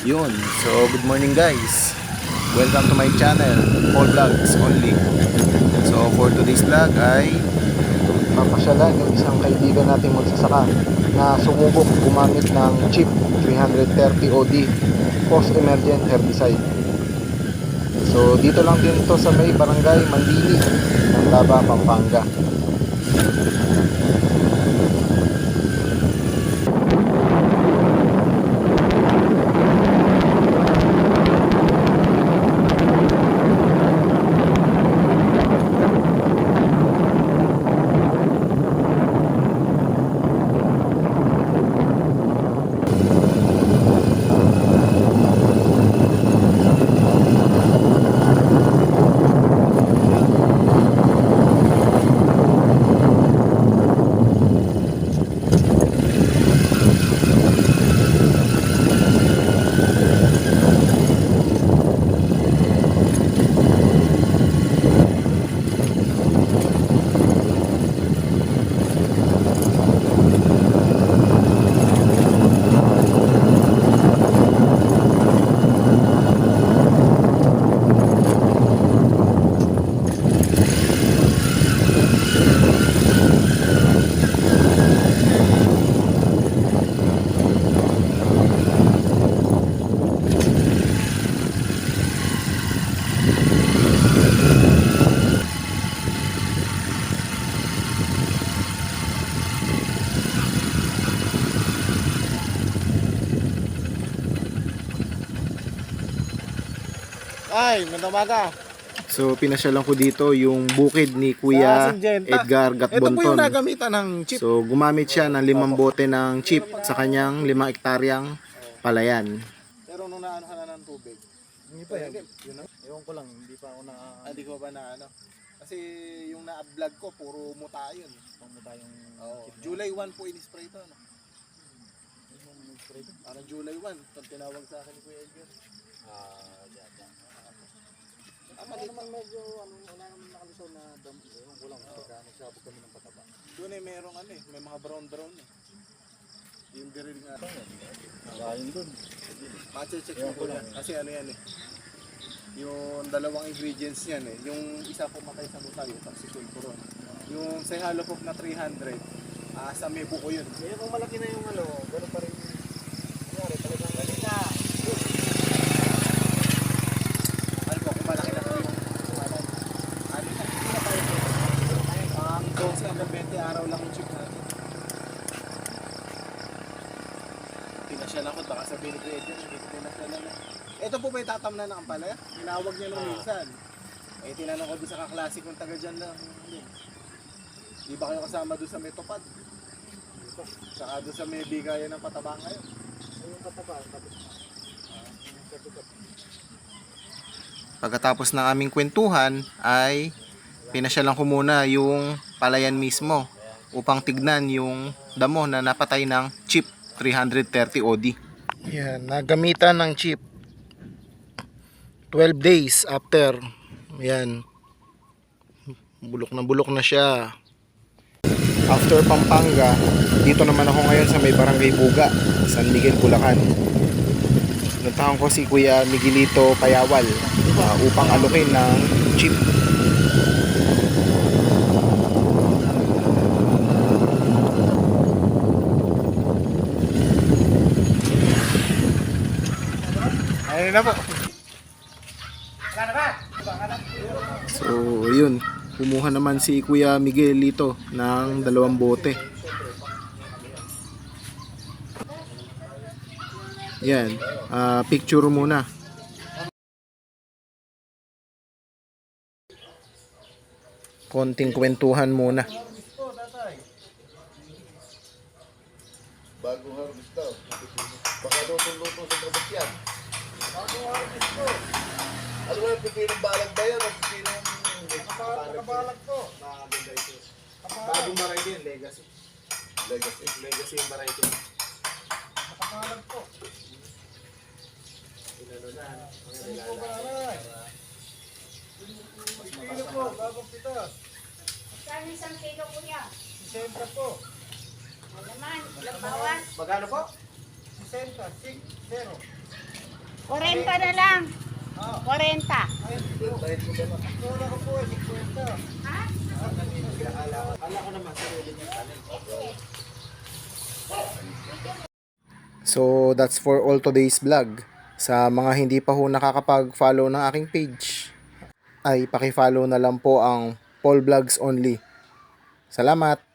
Yun, so good morning guys. Welcome to my channel, Paul Vlogs Only. So for today's vlog ay papasyalan yung isang kaibigan nating magsasaka na sumubok gumamit ng Chip 330 OD Post Emergent Herbicide. So dito lang din to sa may barangay Mandili ng Taba, Pampanga. Ay, magdamaga. So pinasyalan ko dito yung bukid ni Kuya Edgar Ito po yung Gatbonton. nagamitan ng chip. So gumamit siya ng 5 bote ng chip sa kanyang 5 hektaryang palayan. Pero nung naano ka na ng tubig. Hindi pa yan. Ewan ko lang, hindi pa ako Hindi ko ba na ano? Kasi yung na-vlog ko, puro muta yun. Pumunta yung July 1 po in-spray to. Ano? spray ko. Parang July 1. Ito tinawag sa akin ni Kuya Edgar. Ano naman medyo, wala naman nakalusaw na dam. Ewan ko lang, pagka nagsabog kami ng pataba. Doon merong ano may mga brown eh. Yung diril nga. Ayun doon. Mache-check ko lang. Kasi ano yan yung dalawang ingredients niyan yung isa pumatay sa muta, yung toxicity. Yung sa halopop na 300, sa may buko yun. Kaya kung malaki na yung gano'n pa rin. Kanyari, talagang kanina. Ano po, kung malaki na kami yung sumalan. Ano na, hindi na tayo. Ang 12 hanggang 20 araw lang yung chip natin. Pinasyalan ko, baka sabihin ni Kuya Edgar, hindi ko pinasyalan na. Ito po ba yung tatamnan ng ampalaya? Tinawag niya nung minsan. Tinanong ko doon sa kaklase kong taga dyan lang. Di ba kayo kasama doon sa may tupad? Saka doon sa may bigayan ng pataba ngayon. Yung pataba, tapos Pagkatapos ng aming kwentuhan ay pinasyalan ko muna yung palayan mismo upang tignan yung damo na napatay ng Chip 330 OD. Yan, nagamitan ng chip 12 days after. Yan, bulok na siya. After Pampanga, dito naman ako ngayon sa may barangay Buga, San Miguel, Bulacan. Puntahan ko si Kuya Miguelito Payawal upang alukin ng chip. Ayun na po. So, yun. Kumuha naman si Kuya Miguelito ng 2 bote. Yan. Picture muna. Konting kwentuhan muna. bagong harvest daw. Baka luto-luto sa babak yan. Bagong harvest ko. Ano ba yung pipinong balag ba yan? O pipinong kabalag ko? Bagong variety yun, legacy. Legacy. Legacy yung variety. Kabalag ko. Inano na, Ano po ba aray? Pipino po, bagong pitas. Saan isang kilo kuya? Sisenta po. Alaman, ilang bawas? Magkano po? Sisenta, 6-0. 40 na lang. 40. Ha? So, that's for all today's vlog. Sa mga hindi pa ho nakakapag-follow ng aking page, ay paki-follow na lang po ang Paul Vlogs Only. Salamat!